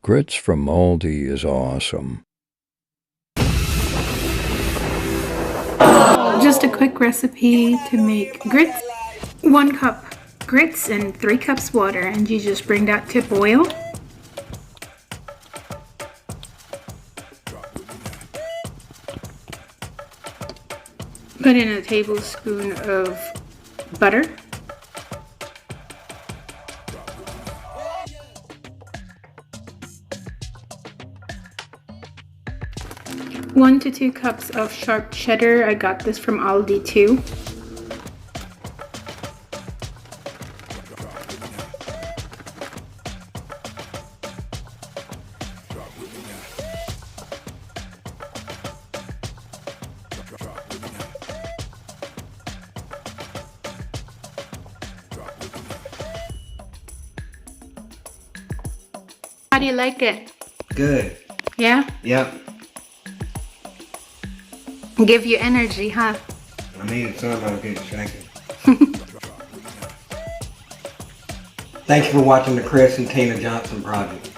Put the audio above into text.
Grits from Aldi is awesome. Just a quick recipe to make grits. 1 cup grits and 3 cups water, and you just bring that to boil. Put in a tablespoon of butter. One to 2 cups of sharp cheddar. I got this from Aldi too. How do you like it? Good. Yeah? Yep. Give you energy, huh? I needed something. I was getting distracted. Thank you for watching the Chris and Teena Johnson project.